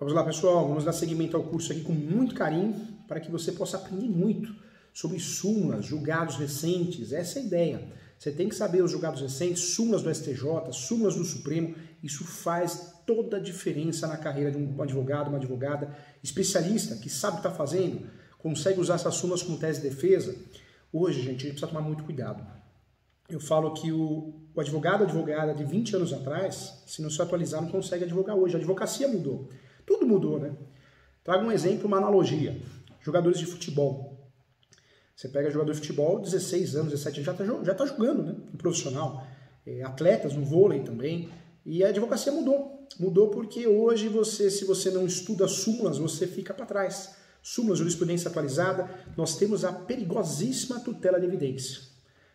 Vamos lá, pessoal, vamos dar seguimento ao curso aqui com muito carinho para que você possa aprender muito sobre súmulas, julgados recentes. Essa é a ideia. Você tem que saber os julgados recentes, súmulas do STJ, súmulas do Supremo. Isso faz toda a diferença na carreira de um advogado, uma advogada especialista que sabe o que está fazendo, consegue usar essas súmulas como tese de defesa. Hoje, gente, a gente precisa tomar muito cuidado. Eu falo que o advogado, a advogada de 20 anos atrás, se não se atualizar, não consegue advogar hoje. A advocacia mudou. Tudo mudou, né? Trago um exemplo, uma analogia. Jogadores de futebol. Você pega jogador de futebol, 16 anos, 17 anos, já tá jogando, né? Um profissional. Atletas no vôlei também. E a advocacia mudou. Mudou porque hoje se você não estuda súmulas, você fica para trás. Súmulas, jurisprudência atualizada, nós temos a perigosíssima tutela de evidência.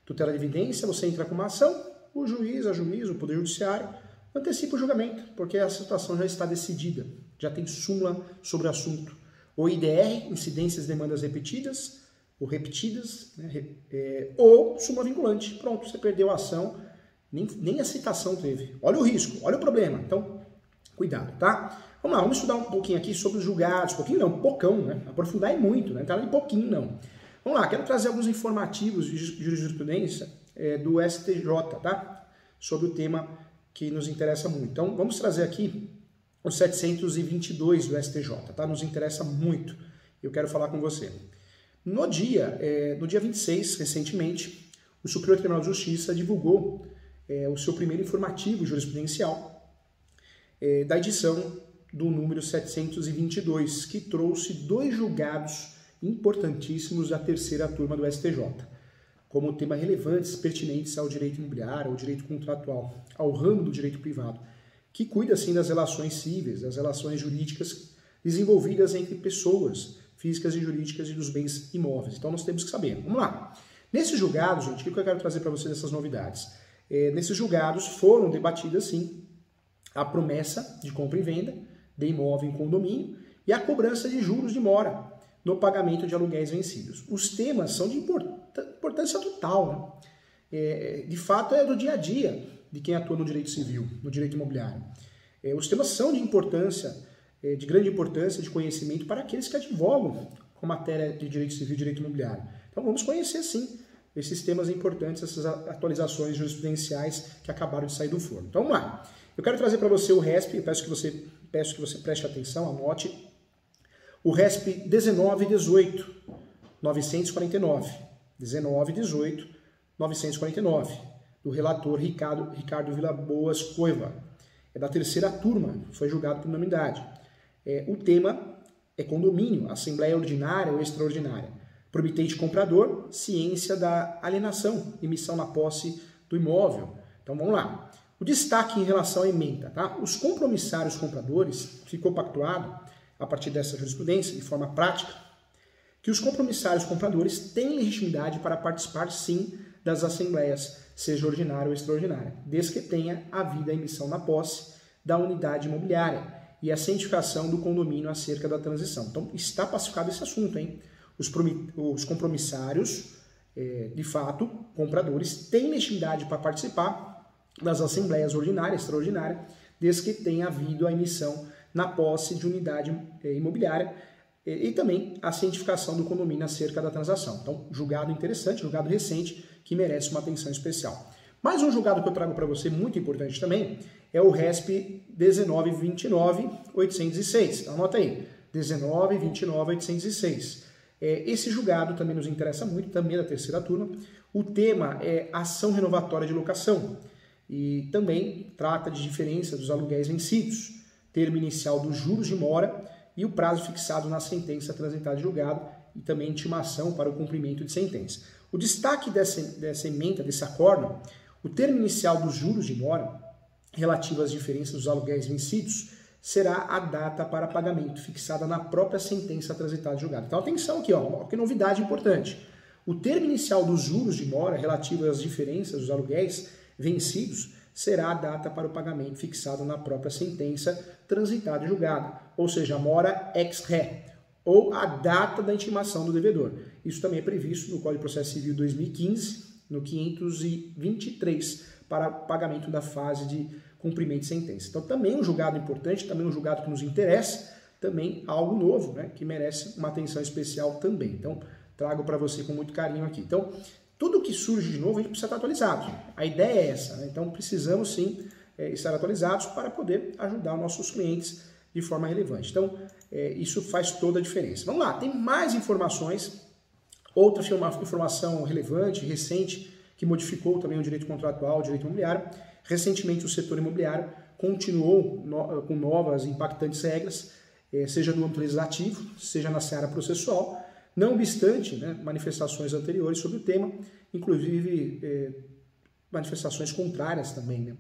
Tutela de evidência, você entra com uma ação, o juiz, o Poder Judiciário, antecipa o julgamento, porque a situação já está decidida, já tem súmula sobre o assunto. Ou IDR, incidências e demandas repetidas, ou repetidas, né, ou súmula vinculante. Pronto, você perdeu a ação, nem a citação teve. Olha o risco, olha o problema. Então, cuidado, tá? Vamos lá, vamos estudar um pouquinho aqui sobre os julgados. Pouquinho não, pocão, né? Aprofundar é muito, né? Não tá em pouquinho, não. Vamos lá, quero trazer alguns informativos de jurisprudência do STJ, tá? Sobre o tema que nos interessa muito. Então, vamos trazer aqui o 722 do STJ, tá? Nos interessa muito. Eu quero falar com você. No dia 26, recentemente, o Superior Tribunal de Justiça divulgou o seu primeiro informativo jurisprudencial da edição do número 722, que trouxe 2 julgados importantíssimos da terceira turma do STJ, como tema relevantes, pertinentes ao direito imobiliário, ao direito contratual, ao ramo do direito privado, que cuida, assim, das relações cíveis, das relações jurídicas desenvolvidas entre pessoas físicas e jurídicas e dos bens imóveis. Então, nós temos que saber. Vamos lá. Nesses julgados, gente, o que eu quero trazer para vocês dessas novidades? Nesses julgados foram debatidas, sim, a promessa de compra e venda de imóvel em condomínio e a cobrança de juros de mora no pagamento de aluguéis vencidos. Os temas são de importância total, né? De fato, é do dia a dia de quem atua no direito civil, no direito imobiliário. Os temas são de importância, de grande importância, de conhecimento para aqueles que advogam com matéria de direito civil e direito imobiliário. Então vamos conhecer, sim, esses temas importantes, essas atualizações jurisprudenciais que acabaram de sair do forno. Então vamos lá. Eu quero trazer para você o RESP, eu peço que você preste atenção, anote. O RESP 1918, 949. 1918, 949. Do relator Ricardo Villaboas Coiva. É da terceira turma, foi julgado por unanimidade. O tema é condomínio, assembleia ordinária ou extraordinária. Promitente comprador, ciência da alienação, emissão na posse do imóvel. Então vamos lá. O destaque em relação à ementa, tá? Os compromissários compradores, ficou pactuado, a partir dessa jurisprudência, de forma prática, que os compromissários compradores têm legitimidade para participar, sim, das assembleias, seja ordinária ou extraordinária, desde que tenha havido a emissão na posse da unidade imobiliária e a cientificação do condomínio acerca da transição. Então, está pacificado esse assunto, hein? Os compromissários, de fato, compradores, têm legitimidade para participar das assembleias ordinária e extraordinária, desde que tenha havido a emissão na posse de unidade imobiliária e também a cientificação do condomínio acerca da transação. Então, julgado interessante, julgado recente, que merece uma atenção especial. Mais um julgado que eu trago para você, muito importante também, é o RESP 1929-806. Então, anota aí, 1929-806. Esse julgado também nos interessa muito, também da terceira turma. O tema é ação renovatória de locação e também trata de diferença dos aluguéis vencidos, termo inicial dos juros de mora e o prazo fixado na sentença transitada de julgado e também intimação para o cumprimento de sentença. O destaque dessa ementa, desse acórdão, o termo inicial dos juros de mora relativo às diferenças dos aluguéis vencidos será a data para pagamento fixada na própria sentença transitada de julgado. Então atenção aqui, ó, que novidade importante. O termo inicial dos juros de mora relativo às diferenças dos aluguéis vencidos será a data para o pagamento fixado na própria sentença transitada e julgada, ou seja, a mora ex re, ou a data da intimação do devedor. Isso também é previsto no Código de Processo Civil 2015, no 523, para pagamento da fase de cumprimento de sentença. Então também um julgado importante, também um julgado que nos interessa, também algo novo, né, que merece uma atenção especial também. Então, trago para você com muito carinho aqui. Então, tudo que surge de novo, a gente precisa estar atualizado. A ideia é essa, né? Então, precisamos sim estar atualizados para poder ajudar nossos clientes de forma relevante. Então, isso faz toda a diferença. Vamos lá, tem mais informações. Outra informação relevante, recente, que modificou também o direito contratual, o direito imobiliário. Recentemente, o setor imobiliário continuou com novas e impactantes regras, seja no âmbito legislativo, seja na seara processual, não obstante, né, manifestações anteriores sobre o tema, inclusive manifestações contrárias também. Né?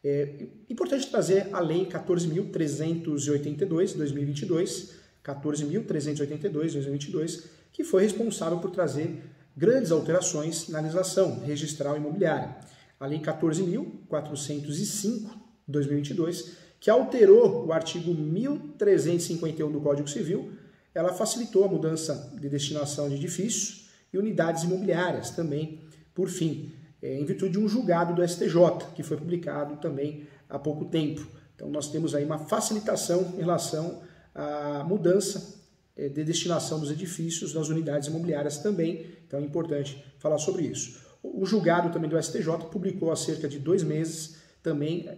É importante trazer a Lei 14.382, 2022, 14.382, 2022, que foi responsável por trazer grandes alterações na legislação registral imobiliária. A Lei 14.405, 2022, que alterou o artigo 1351 do Código Civil, ela facilitou a mudança de destinação de edifícios e unidades imobiliárias também, por fim, em virtude de um julgado do STJ, que foi publicado também há pouco tempo. Então nós temos aí uma facilitação em relação à mudança de destinação dos edifícios, das unidades imobiliárias também, então é importante falar sobre isso. O julgado também do STJ publicou há cerca de 2 meses também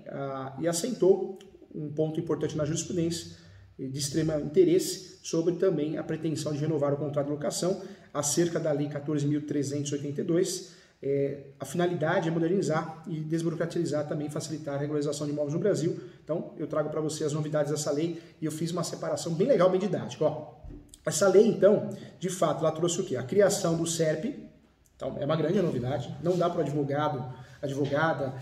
e assentou um ponto importante na jurisprudência de extremo interesse sobre também a pretensão de renovar o contrato de locação acerca da Lei 14.382. A finalidade é modernizar e desburocratizar também, facilitar a regularização de imóveis no Brasil. Então, eu trago para você as novidades dessa lei e eu fiz uma separação bem legal, bem didática. Ó, essa lei, então, de fato, ela trouxe o quê? A criação do SERP. Então, é uma grande novidade. Não dá para o advogado, advogada,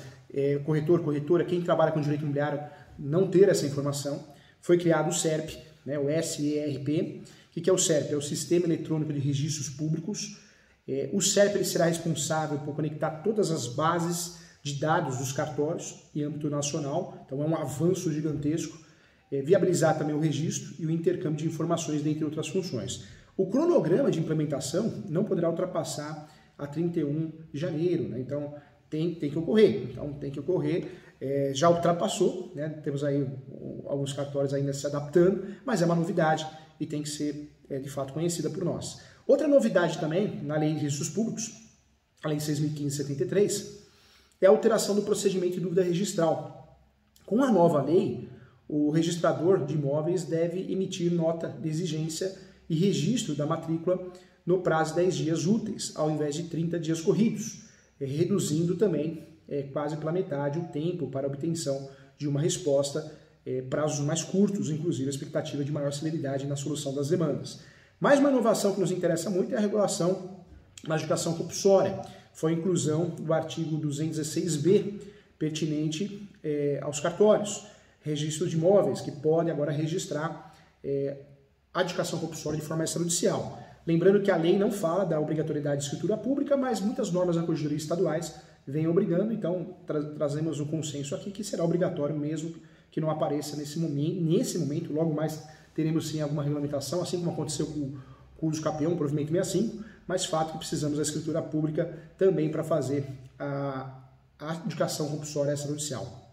corretor, corretora, quem trabalha com direito imobiliário, não ter essa informação. Foi criado o SERP, né, o SERP. O que é o SERP? É o Sistema Eletrônico de Registros Públicos. O SERP ele será responsável por conectar todas as bases de dados dos cartórios em âmbito nacional. Então é um avanço gigantesco. Viabilizar também o registro e o intercâmbio de informações, dentre outras funções. O cronograma de implementação não poderá ultrapassar a 31 de janeiro, né? Então tem que ocorrer. Já ultrapassou, né? Temos aí alguns cartórios ainda se adaptando, mas é uma novidade e tem que ser de fato conhecida por nós. Outra novidade também na Lei de Registros Públicos, a Lei 6.573, é a alteração do procedimento de dúvida registral. Com a nova lei, o registrador de imóveis deve emitir nota de exigência e registro da matrícula no prazo de 10 dias úteis, ao invés de 30 dias corridos, reduzindo também quase pela metade o tempo para a obtenção de uma resposta, prazos mais curtos, inclusive a expectativa de maior celeridade na solução das demandas. Mais uma inovação que nos interessa muito é a regulação na adjudicação compulsória. Foi a inclusão do artigo 216b, pertinente aos cartórios, registro de imóveis, que podem agora registrar a adjudicação compulsória de forma extrajudicial. Lembrando que a lei não fala da obrigatoriedade de escritura pública, mas muitas normas da corregedoria estaduais vêm obrigando, então trazemos um consenso aqui que será obrigatório mesmo que não apareça nesse momento, logo mais teremos sim alguma regulamentação, assim como aconteceu com o uso campeão, o provimento 65, mas fato que precisamos da escritura pública também para fazer a adjudicação compulsória extrajudicial.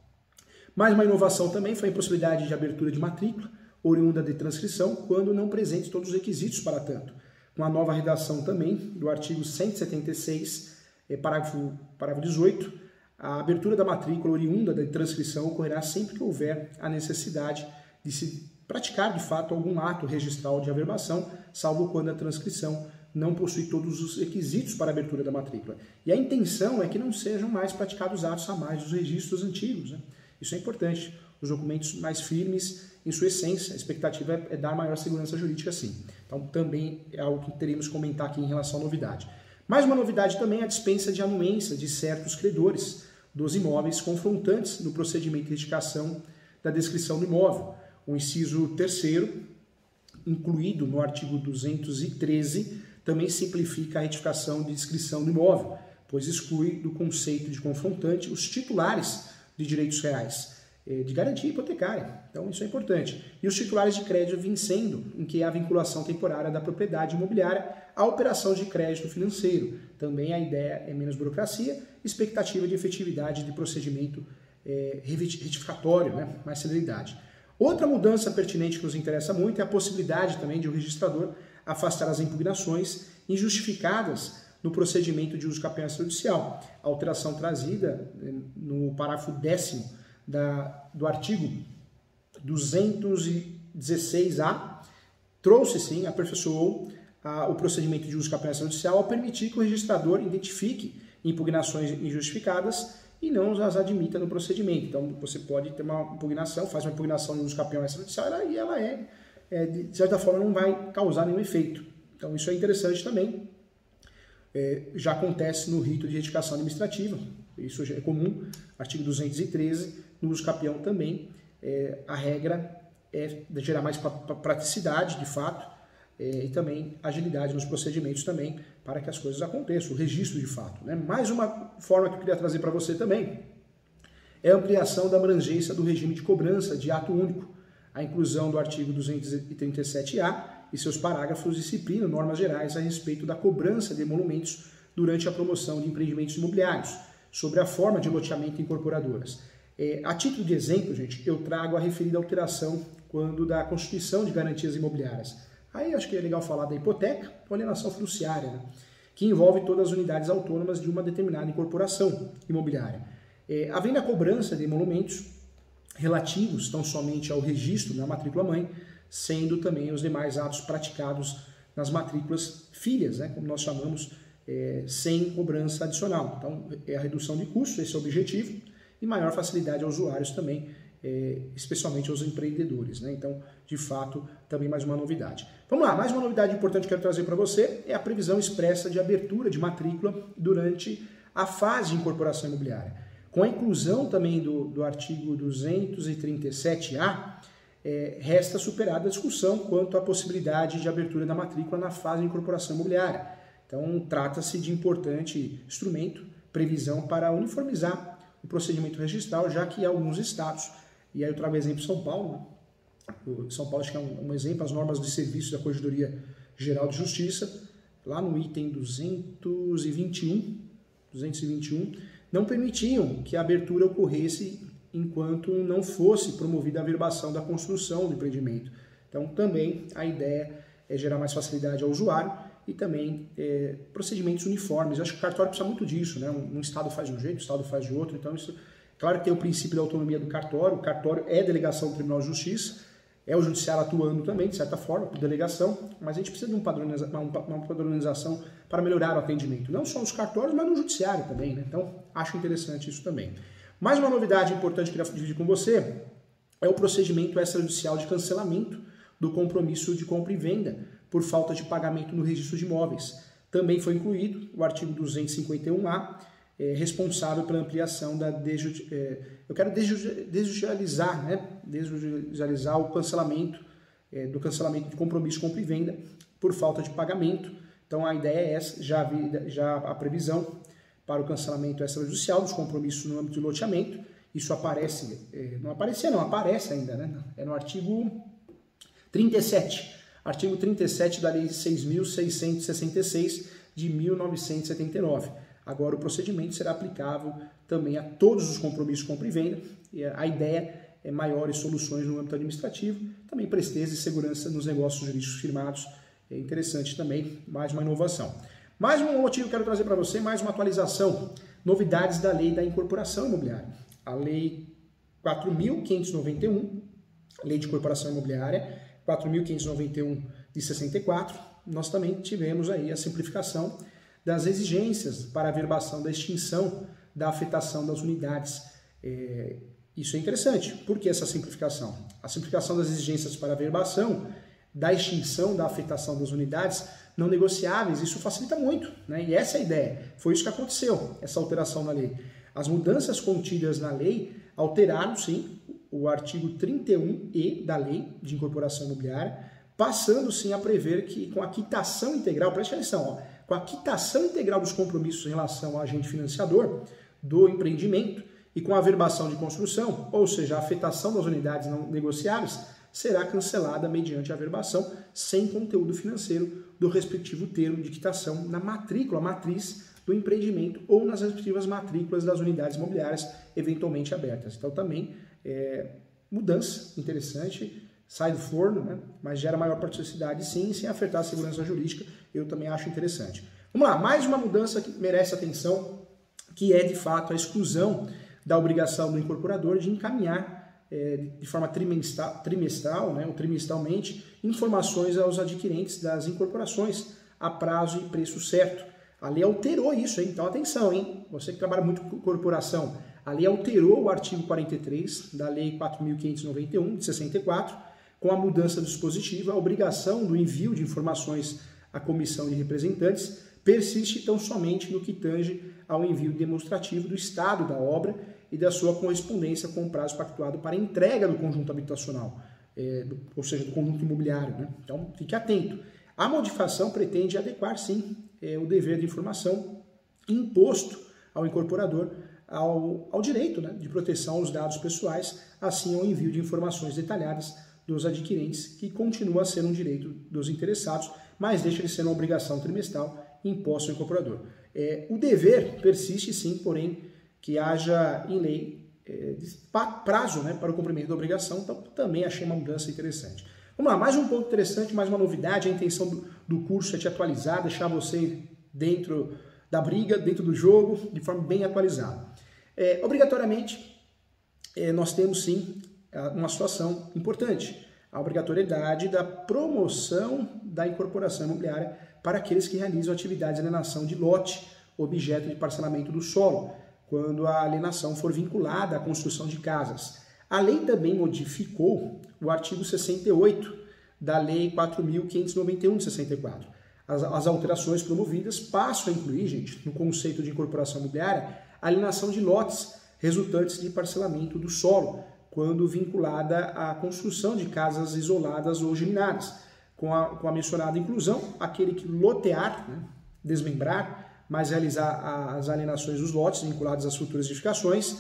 Mais uma inovação também foi a impossibilidade de abertura de matrícula, oriunda de transcrição, quando não presentes todos os requisitos para tanto. Com a nova redação também do artigo 176, parágrafo 18, a abertura da matrícula oriunda da transcrição ocorrerá sempre que houver a necessidade de se praticar, de fato, algum ato registral de averbação, salvo quando a transcrição não possui todos os requisitos para a abertura da matrícula. E a intenção é que não sejam mais praticados atos a mais dos registros antigos, né? Isso é importante. Os documentos mais firmes, em sua essência, a expectativa é dar maior segurança jurídica, sim. Então, também é algo que teríamos que comentar aqui em relação à novidade. Mais uma novidade também é a dispensa de anuência de certos credores dos imóveis confrontantes no procedimento de retificação da descrição do imóvel. O inciso 3º, incluído no artigo 213, também simplifica a retificação de descrição do imóvel, pois exclui do conceito de confrontante os titulares de direitos reais, de garantia hipotecária. Então isso é importante. E os titulares de crédito vencendo, em que há vinculação temporária da propriedade imobiliária à operação de crédito financeiro. Também a ideia é menos burocracia, expectativa de efetividade de procedimento retificatório, né? Mais celeridade. Outra mudança pertinente que nos interessa muito é a possibilidade também de o registrador afastar as impugnações injustificadas no procedimento de uso campeão extrajudicial. A alteração trazida no parágrafo 10º do artigo 216A trouxe sim, aperfeiçoou o procedimento de uso campeão extrajudicial ao permitir que o registrador identifique impugnações injustificadas e não as admita no procedimento. Então, você pode ter uma impugnação, faz uma impugnação no uso campeão extrajudicial e ela de certa forma, não vai causar nenhum efeito. Então, isso é interessante também. Já acontece no rito de retificação administrativa, isso já é comum, artigo 213, no uso campeão também. A regra é de gerar mais praticidade, de fato, e também agilidade nos procedimentos também, para que as coisas aconteçam, o registro de fato. Né? Mais uma forma que eu queria trazer para você também é a ampliação da abrangência do regime de cobrança de ato único. A inclusão do artigo 237A e seus parágrafos disciplinam normas gerais a respeito da cobrança de emolumentos durante a promoção de empreendimentos imobiliários, sobre a forma de loteamento em incorporadoras. A título de exemplo, gente, eu trago a referida alteração quando da constituição de garantias imobiliárias. Aí acho que é legal falar da hipoteca ou alienação fiduciária, né? Que envolve todas as unidades autônomas de uma determinada incorporação imobiliária. Havendo a cobrança de emolumentos relativos tão somente ao registro na matrícula-mãe, sendo também os demais atos praticados nas matrículas filhas, né, como nós chamamos, sem cobrança adicional. Então, é a redução de custos, esse é o objetivo, e maior facilidade aos usuários também, especialmente aos empreendedores. Né? Então, de fato, também mais uma novidade. Vamos lá, mais uma novidade importante que eu quero trazer para você é a previsão expressa de abertura de matrícula durante a fase de incorporação imobiliária. Com a inclusão também do artigo 237A, resta superada a discussão quanto à possibilidade de abertura da matrícula na fase de incorporação imobiliária. Então, trata-se de importante instrumento, previsão para uniformizar o procedimento registral, já que alguns estados, e aí eu trago o exemplo de São Paulo, né? São Paulo acho que é um exemplo, as normas de serviço da Corregedoria Geral de Justiça, lá no item 221, não permitiam que a abertura ocorresse enquanto não fosse promovida a averbação da construção do empreendimento. Então, também a ideia é gerar mais facilidade ao usuário e também procedimentos uniformes. Eu acho que o cartório precisa muito disso, né? Um estado faz de um jeito, o estado faz de outro. Então, isso, claro que tem o princípio da autonomia do cartório. O cartório é delegação do Tribunal de Justiça, é o judiciário atuando também, de certa forma, por delegação, mas a gente precisa de uma padronização para melhorar o atendimento. Não só nos cartórios, mas no judiciário também, né? Então, acho interessante isso também. Mais uma novidade importante que eu queria dividir com você é o procedimento extrajudicial de cancelamento do compromisso de compra e venda por falta de pagamento no registro de imóveis. Também foi incluído o artigo 251A, responsável pela ampliação da eu quero desjudicializar, né? Desjudicializar o cancelamento do cancelamento de compromisso de compra e venda por falta de pagamento. Então a ideia é essa, já a previsão para o cancelamento extrajudicial dos compromissos no âmbito de loteamento. Isso aparece, aparece ainda, né? É no artigo 37. Artigo 37 da Lei 6.666 de 1979. Agora o procedimento será aplicável também a todos os compromissos de compra e venda. E a ideia é maiores soluções no âmbito administrativo, também presteza e segurança nos negócios jurídicos firmados. É interessante também, mais uma inovação. Mais um motivo que eu quero trazer para você, mais uma atualização. Novidades da Lei da Incorporação Imobiliária. A Lei 4.591, Lei de Incorporação Imobiliária, 4.591 de 64, nós também tivemos aí a simplificação das exigências para a averbação da extinção da afetação das unidades. Isso é interessante. Por que essa simplificação? A simplificação das exigências para a averbação da extinção da afetação das unidades não negociáveis, isso facilita muito, né? E essa é a ideia. Foi isso que aconteceu, essa alteração na lei. As mudanças contidas na lei alteraram, sim, o artigo 31E da Lei de Incorporação Imobiliária, passando, sim, a prever que com a quitação integral, preste atenção, com a quitação integral dos compromissos em relação ao agente financiador do empreendimento e com a averbação de construção, ou seja, a afetação das unidades não negociáveis, será cancelada mediante a averbação sem conteúdo financeiro do respectivo termo de quitação na matrícula matriz do empreendimento ou nas respectivas matrículas das unidades imobiliárias eventualmente abertas. Então também mudança interessante, sai do forno, né? Mas gera maior praticidade sim, sem afetar a segurança jurídica, eu também acho interessante. Vamos lá, mais uma mudança que merece atenção, que é de fato a exclusão da obrigação do incorporador de encaminhar de forma trimestral, né, ou trimestralmente, informações aos adquirentes das incorporações a prazo e preço certo. A lei alterou isso, hein? Então atenção, hein? Você que trabalha muito com corporação, a lei alterou o artigo 43 da Lei 4.591 de 64, com a mudança do dispositivo, a obrigação do envio de informações à comissão de representantes persiste então somente no que tange ao envio demonstrativo do estado da obra e da sua correspondência com o prazo pactuado para entrega do conjunto habitacional, ou seja, do conjunto imobiliário, né? Então, fique atento. A modificação pretende adequar, sim, o dever de informação imposto ao incorporador ao direito, né, de proteção aos dados pessoais, assim ao envio de informações detalhadas dos adquirentes, que continua a ser um direito dos interessados, mas deixa de ser uma obrigação trimestral imposta ao incorporador. O dever persiste, sim, porém, que haja em lei prazo, né, para o cumprimento da obrigação, então também achei uma mudança interessante. Vamos lá, mais um ponto interessante, mais uma novidade, a intenção do curso é te atualizar, deixar você dentro da briga, dentro do jogo, de forma bem atualizada. Obrigatoriamente, nós temos sim uma situação importante, a obrigatoriedade da promoção da incorporação imobiliária para aqueles que realizam atividades de alienação de lote, objeto de parcelamento do solo, quando a alienação for vinculada à construção de casas. A lei também modificou o artigo 68 da Lei 4.591 de 64. As alterações promovidas passam a incluir, gente, no conceito de incorporação imobiliária, a alienação de lotes resultantes de parcelamento do solo, quando vinculada à construção de casas isoladas ou geminadas. Com a mencionada inclusão, aquele que lotear, né, desmembrar, mas realizar as alienações dos lotes vinculados às futuras edificações,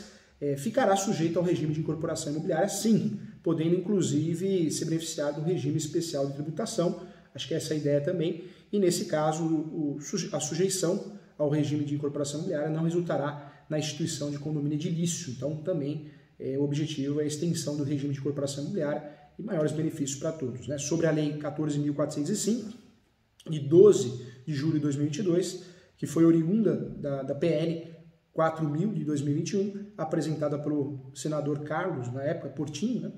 ficará sujeito ao regime de incorporação imobiliária, sim, podendo inclusive se beneficiar do regime especial de tributação, acho que essa é a ideia também, e nesse caso a sujeição ao regime de incorporação imobiliária não resultará na instituição de condomínio edilício, então também o objetivo é a extensão do regime de incorporação imobiliária e maiores benefícios para todos. Né? Sobre a Lei 14.405, de 12 de julho de 2022, que foi oriunda da PL 4.000 de 2021, apresentada pelo senador Carlos, na época, Portinho, né?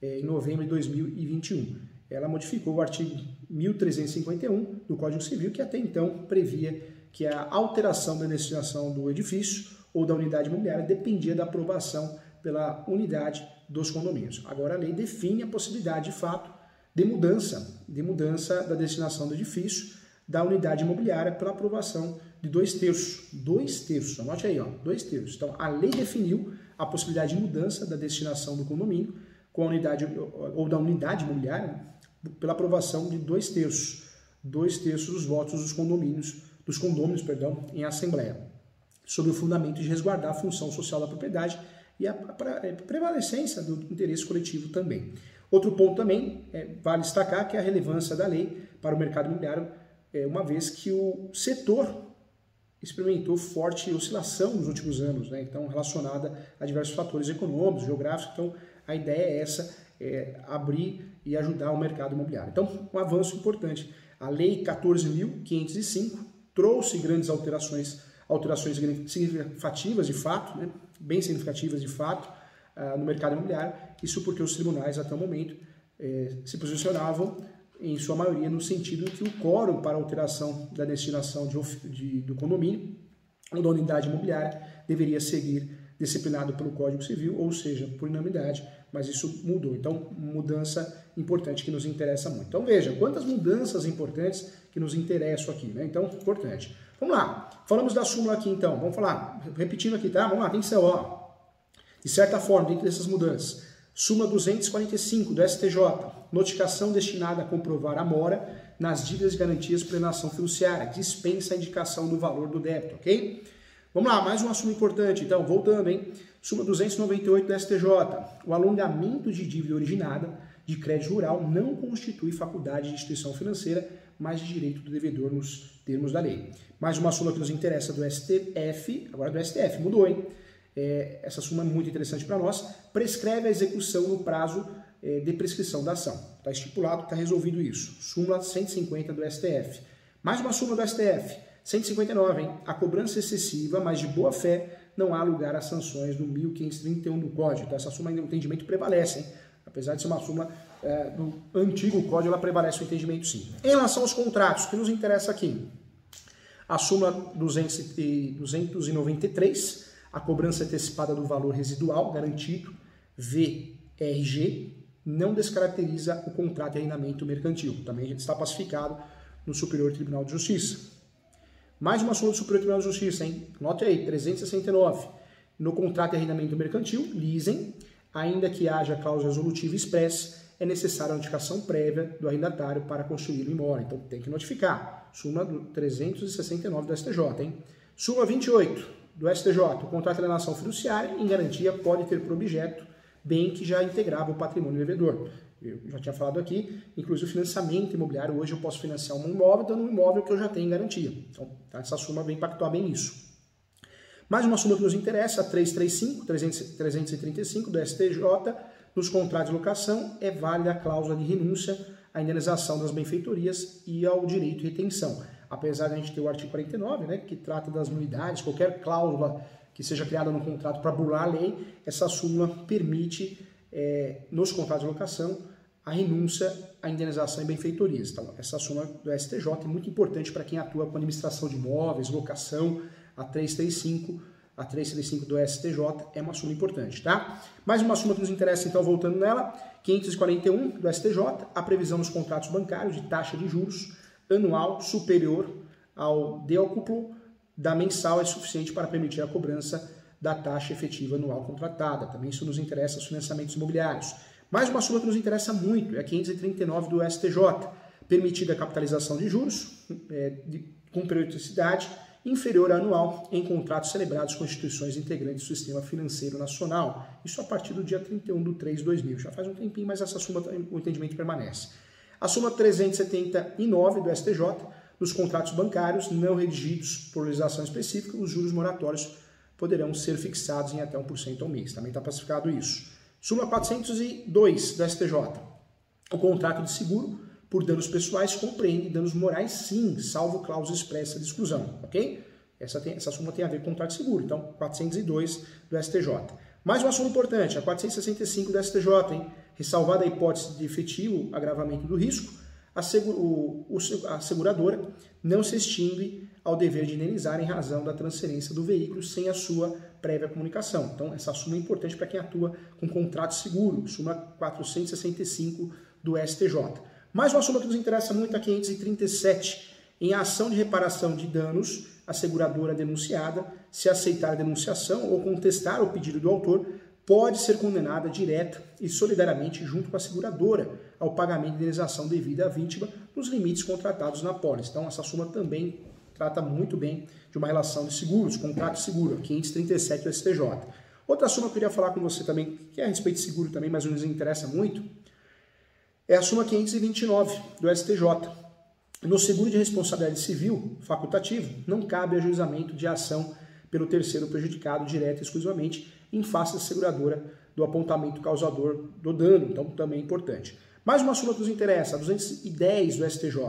Em novembro de 2021. Ela modificou o artigo 1351 do Código Civil, que até então previa que a alteração da destinação do edifício ou da unidade imobiliária dependia da aprovação pela unidade dos condomínios. Agora a lei define a possibilidade, de fato, de mudança da destinação do edifício, da unidade imobiliária, pela aprovação de 2/3. 2/3, anote aí, 2/3. Então a lei definiu a possibilidade de mudança da destinação do condomínio com a unidade ou da unidade imobiliária, pela aprovação de 2/3. 2/3 dos votos dos condôminos, em assembleia, sob o fundamento de resguardar a função social da propriedade e a prevalecência do interesse coletivo também. Outro ponto também vale destacar que é a relevância da lei para o mercado imobiliário, uma vez que o setor experimentou forte oscilação nos últimos anos, né? Então relacionada a diversos fatores econômicos, geográficos. Então a ideia é essa, abrir e ajudar o mercado imobiliário. Então um avanço importante. A Lei 14.505 trouxe grandes alterações significativas de fato, né? Bem significativas de fato, no mercado imobiliário. Isso porque os tribunais até o momento se posicionavam em sua maioria no sentido que o quórum para alteração da destinação do condomínio ou da unidade imobiliária deveria seguir disciplinado pelo Código Civil, ou seja, por unanimidade, mas isso mudou. Então, mudança importante que nos interessa muito. Então, veja, quantas mudanças importantes que nos interessam aqui, né? Então, importante. Vamos lá, falamos da súmula aqui então, vamos falar, repetindo aqui, tá? Vamos lá, atenção, ó. De certa forma, dentro dessas mudanças, súmula 245 do STJ, notificação destinada a comprovar a mora nas dívidas e garantias por alienação fiduciária, dispensa a indicação do valor do débito, ok? Vamos lá, mais um assunto importante, então, voltando, hein? Súmula 298 do STJ, o alongamento de dívida originada de crédito rural não constitui faculdade de instituição financeira, mas de direito do devedor nos termos da lei. Mais uma súmula que nos interessa do STF, agora do STF, mudou, hein? essa súmula é muito interessante para nós, prescreve a execução no prazo de prescrição da ação. Está estipulado, está resolvido isso. Súmula 150 do STF. Mais uma súmula do STF, 159, hein? A cobrança excessiva, mas de boa fé, não há lugar às sanções do 1531 do Código. Então, essa súmula, o entendimento prevalece, hein? Apesar de ser uma súmula do antigo Código, ela prevalece o entendimento sim. Em relação aos contratos, o que nos interessa aqui? A súmula 293, a cobrança antecipada do valor residual garantido, VRG, não descaracteriza o contrato de arrendamento mercantil. Também está pacificado no Superior Tribunal de Justiça. Mais uma súmula do Superior Tribunal de Justiça, hein? Note aí, 369. No contrato de arrendamento mercantil, leasing, ainda que haja cláusula resolutiva expressa, é necessária a notificação prévia do arrendatário para construir o imóvel. Então tem que notificar. Súmula do 369 do STJ, hein? Súmula 28 do STJ. O contrato de alienação fiduciária em garantia pode ter por objeto bem que já integrava o patrimônio do devedor. Eu já tinha falado aqui, inclusive o financiamento imobiliário, hoje eu posso financiar um imóvel dando um imóvel que eu já tenho em garantia. Então, essa súmula vem pactuar bem isso. Mais uma súmula que nos interessa, a 335 do STJ, nos contratos de locação é válida a cláusula de renúncia à indenização das benfeitorias e ao direito de retenção. Apesar de a gente ter o artigo 49, né, que trata das nulidades, qualquer cláusula que seja criada no contrato para burlar a lei, essa súmula permite, nos contratos de locação, a renúncia à indenização e benfeitorias. Então, essa súmula do STJ é muito importante para quem atua com administração de imóveis, locação, a 335 do STJ é uma súmula importante, tá? Mais uma súmula que nos interessa, então, voltando nela, 541 do STJ, a previsão nos contratos bancários de taxa de juros anual superior ao décuplo da mensal é suficiente para permitir a cobrança da taxa efetiva anual contratada. Também isso nos interessa os financiamentos imobiliários. Mais uma súmula que nos interessa muito é a 539 do STJ, permitida a capitalização de juros com periodicidade inferior à anual em contratos celebrados com instituições integrantes do sistema financeiro nacional. Isso a partir do dia 31/3/2000. Já faz um tempinho, mas essa súmula, o entendimento permanece. A súmula 379 do STJ, nos contratos bancários não redigidos por legislação específica, os juros moratórios poderão ser fixados em até 1% ao mês. Também está pacificado isso. Súmula 402 do STJ. O contrato de seguro por danos pessoais compreende danos morais sim, salvo cláusula expressa de exclusão, ok? Essa súmula tem a ver com contrato de seguro. Então, 402 do STJ. Mais uma súmula importante, a 465 do STJ, hein? Ressalvada a hipótese de efetivo agravamento do risco, a seguradora não se extingue ao dever de indenizar em razão da transferência do veículo sem a sua prévia comunicação. Então, essa súmula é importante para quem atua com contrato seguro, súmula 465 do STJ. Mais uma súmula que nos interessa muito, a 537. Em ação de reparação de danos, a seguradora denunciada, se aceitar a denunciação ou contestar o pedido do autor, pode ser condenada direta e solidariamente junto com a seguradora ao pagamento de indenização devida à vítima nos limites contratados na pólice. Então, essa súmula também trata muito bem de uma relação de seguros, contrato de seguro, 537 do STJ. Outra súmula que eu queria falar com você também, que é a respeito de seguro também, mas nos interessa muito, é a súmula 529 do STJ. No seguro de responsabilidade civil facultativo, não cabe ajuizamento de ação pelo terceiro prejudicado direta e exclusivamente em face da seguradora do apontamento causador do dano. Então, também é importante. Mais uma súmula que nos interessa, a 210 do STJ.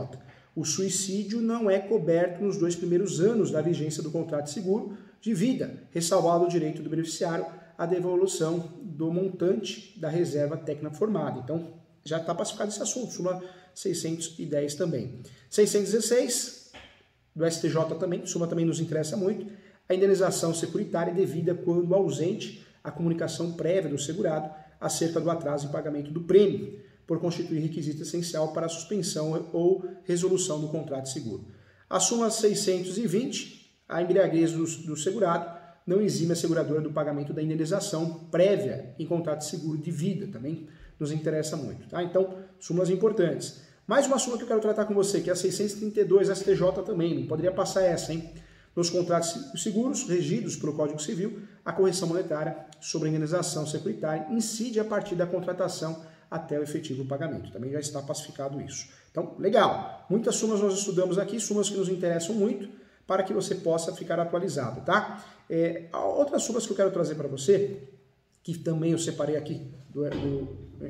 O suicídio não é coberto nos 2 primeiros anos da vigência do contrato de seguro de vida, ressalvado o direito do beneficiário à devolução do montante da reserva técnica formada. Então, já está pacificado esse assunto, súmula 610 também. 616 do STJ também, súmula também nos interessa muito, a indenização securitária é devida quando ausente a comunicação prévia do segurado acerca do atraso em pagamento do prêmio, por constituir requisito essencial para a suspensão ou resolução do contrato de seguro. A súmula 620, a embriaguez do segurado não exime a seguradora do pagamento da indenização prévia em contrato de seguro de vida, também nos interessa muito. Tá? Então, súmulas importantes. Mais uma súmula que eu quero tratar com você, que é a 632 STJ também, não poderia passar essa, hein? Nos contratos seguros regidos pelo Código Civil, a correção monetária sobre a indenização securitária incide a partir da contratação até o efetivo pagamento. Também já está pacificado isso. Então, legal. Muitas súmulas nós estudamos aqui, súmulas que nos interessam muito, para que você possa ficar atualizado, tá? Outras súmulas que eu quero trazer para você, que também eu separei aqui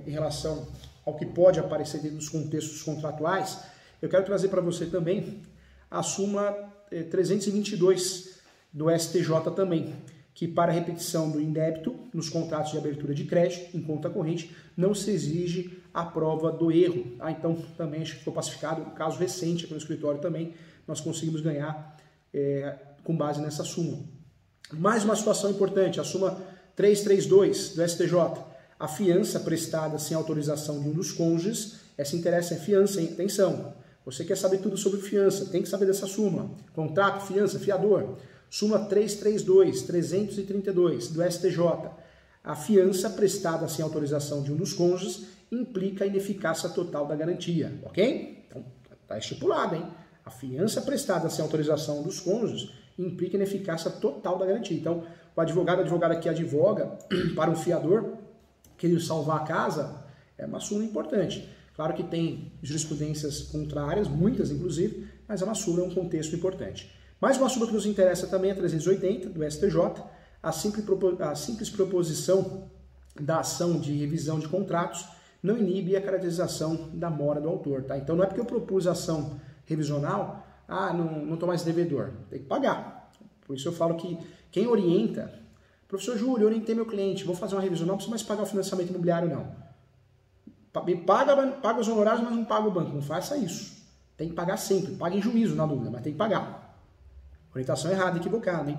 em relação ao que pode aparecer dentro dos contextos contratuais, eu quero trazer para você também a súmula 322 do STJ também, que para repetição do indébito nos contratos de abertura de crédito em conta corrente não se exige a prova do erro. Então também acho que ficou pacificado, um caso recente aqui no escritório também, nós conseguimos ganhar com base nessa súmula. Mais uma situação importante, a súmula 332 do STJ, a fiança prestada sem autorização de um dos cônjuges, essa interessa é fiança, hein? Atenção, você quer saber tudo sobre fiança, tem que saber dessa súmula. Contrato, fiança, fiador. Súmula 332 do STJ, a fiança prestada sem autorização de um dos cônjuges implica a ineficácia total da garantia, ok? Então, está estipulado, hein? A fiança prestada sem autorização dos cônjuges implica a ineficácia total da garantia. Então, o advogado, a advogada que advoga para um fiador querer salvar a casa, é uma súmula importante. Claro que tem jurisprudências contrárias, muitas inclusive, mas é uma súmula, é um contexto importante. Mais uma súmula que nos interessa também é a 380 do STJ, a simples proposição da ação de revisão de contratos não inibe a caracterização da mora do autor, tá? Então não é porque eu propus a ação revisional, não estou mais devedor, tem que pagar. Por isso eu falo que quem orienta, professor Júlio, eu orientei meu cliente, vou fazer uma revisional, não precisa mais pagar o financiamento imobiliário não. Paga os honorários, mas não paga o banco, não faça isso. Tem que pagar sempre, paga em juízo na dúvida, mas tem que pagar. Orientação errada, equivocada, hein?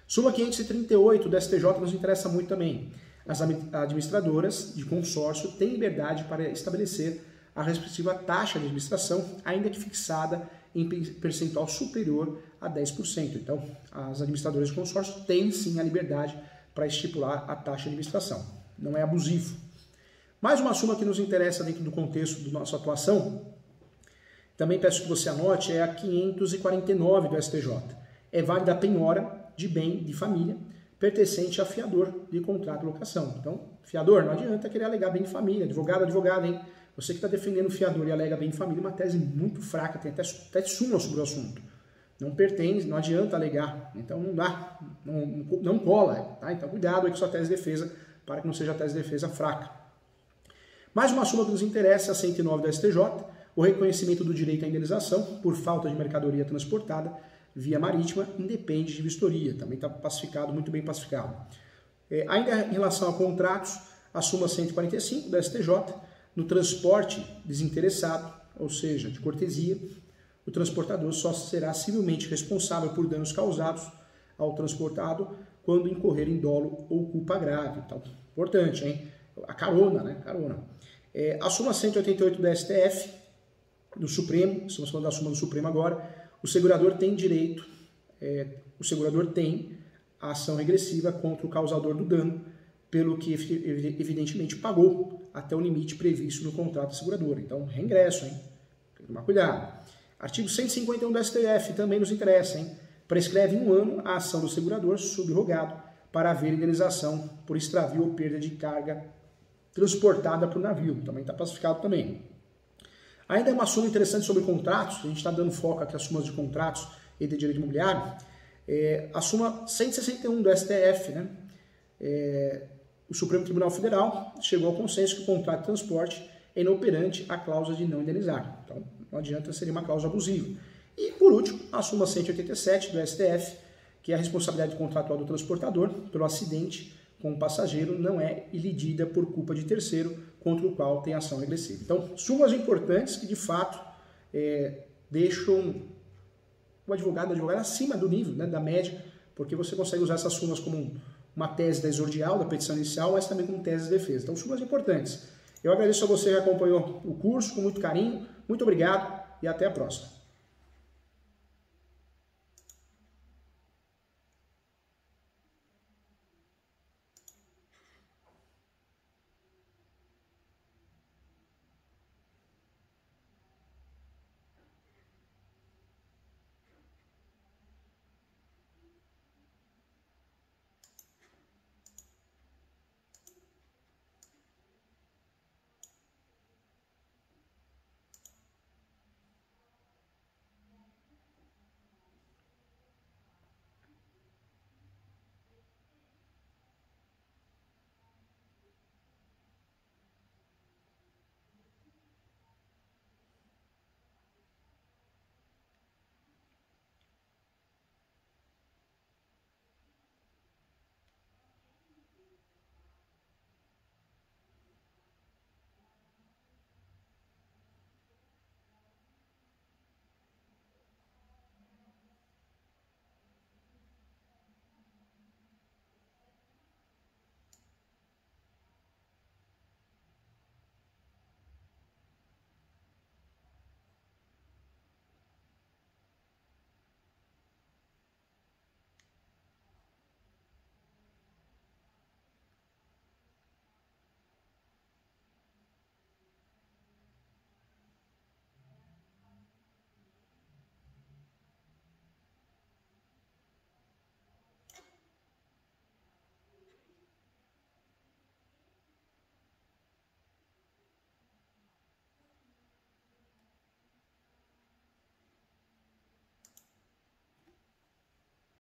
Súmula 538 do STJ nos interessa muito também. As administradoras de consórcio têm liberdade para estabelecer a respectiva taxa de administração, ainda que fixada em percentual superior a 10%. Então, as administradoras de consórcio têm sim a liberdade para estipular a taxa de administração. Não é abusivo. Mais uma súmula que nos interessa dentro do contexto da nossa atuação, também peço que você anote, é a 549 do STJ. É válida a penhora de bem de família pertencente a fiador de contrato de locação. Então, fiador, não adianta querer alegar bem de família, advogado, hein? Você que está defendendo o fiador e alega bem de família, uma tese muito fraca, tem até súmula sobre o assunto. Não pertence, não adianta alegar, então não dá, não cola, tá? Então cuidado aí com sua tese de defesa, para que não seja a tese de defesa fraca. Mais uma súmula que nos interessa, a 109 da STJ, o reconhecimento do direito à indenização por falta de mercadoria transportada via marítima independe de vistoria, também está pacificado, muito bem pacificado. Ainda em relação a contratos, a súmula 145 da STJ, no transporte desinteressado, ou seja, de cortesia, o transportador só será civilmente responsável por danos causados ao transportado quando incorrer em dolo ou culpa grave. Então, importante, hein? A carona, né? Carona. A súmula 188 da STF, do Supremo, estamos falando da súmula do Supremo agora, o segurador tem direito, a ação regressiva contra o causador do dano, pelo que evidentemente pagou até o limite previsto no contrato da seguradora. Então, reingresso, hein? Tem que tomar cuidado. Artigo 151 do STF também nos interessa, hein? Prescreve em 1 ano a ação do segurador subrogado para haver indenização por extravio ou perda de carga transportada para o navio. Também está pacificado também. Ainda é uma súmula interessante sobre contratos, a gente está dando foco aqui às súmulas de contratos e de direito imobiliário. A súmula 161 do STF, né? O Supremo Tribunal Federal chegou ao consenso que o contrato de transporte é inoperante a cláusula de não indenizar. Então, não adianta, seria uma cláusula abusiva. E, por último, a súmula 187 do STF, que é a responsabilidade contratual do transportador pelo acidente com o passageiro não é ilidida por culpa de terceiro contra o qual tem ação regressiva. Então, súmulas importantes que, de fato, deixam o advogado acima do nível, né, da média, porque você consegue usar essas súmulas como uma tese da exordial, da petição inicial, mas também como tese de defesa. Então, súmulas importantes. Eu agradeço a você que acompanhou o curso com muito carinho, muito obrigado e até a próxima.